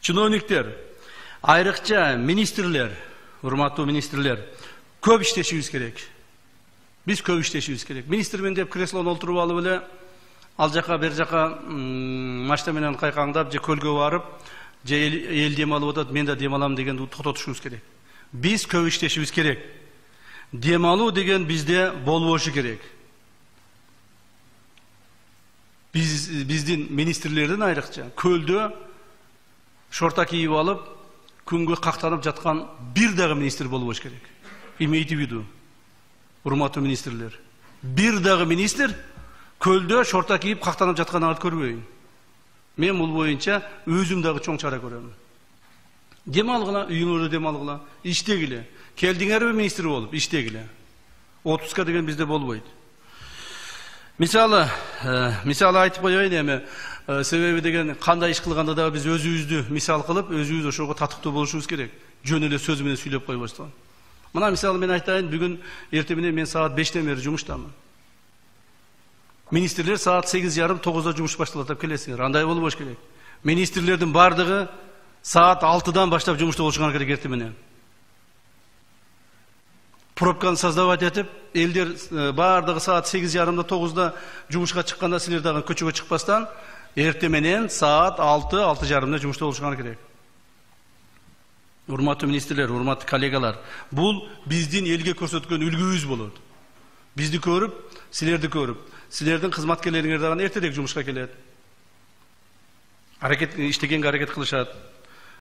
Чиновниктер, айрыкча министрлер, урматтуу министрлер, көп иштешибиз керек. Биз көп иштешибиз керек. Министрмен деп креслону олтуруп алып эле ал жака бер жака машина менен кайкаңдап же көлгө барып, же эл дем алып атат, мен да дем алам дегенди токтотушубуз керек. Биз көп иштешибиз керек. Дем алуу деген бизде болбошу керек. Биздин министрлердин айрыкча көлдө шорта кийип алып, күнгө кактанып жаткан бир дагы министр болбош керек. Имейте в виду, урматтуу министрлер. Бир дагы министр көлдө шорта кийип кактанып жатканын көрбөйм. Мен бул боюнча өзүм дагы чоң чара көрөм. Дем алгыла, үйүңөрдө дем алгыла, иштегиле. Келдиңерби министр болуп, иштегиле. Отпуска деген бизде болбойт. Мисалы айтып коеюн эми, себеби деген кандай иш кылганда да биз өзүбүздү мисал кылып, өзүбүз ошого татыктуу болушубуз керек. Жөн эле сөз менен сүйлөп койбостон. Мына мисалы мен айтайын, бүгүн эртең менен мен саат 5-тен бери жумуштамын. Министрлер саат 8:30-9-да жумуш башталат деп келесиңер. Андай болбош керек. Министрлердин бардыгы саат 6-дан баштап жумушта болушуңар керек эртең менен. Пробканы создавать этип, элдер бардыгы саат 8:30-да 9-да жумушка чыкканда силер дагы көчөгө чыкпастан, эртең менен саат 6:30-да жумушта болушуңар керек. Урматтуу министрлер, урматтуу коллегалар, бул биздин элге көрсөткөн үлгүбүз болот. Бизди көрүп, силерди көрүп, силердин кызматкерлериңер дагы эртерээк жумушка келет. Иштегенге аракет кылышат.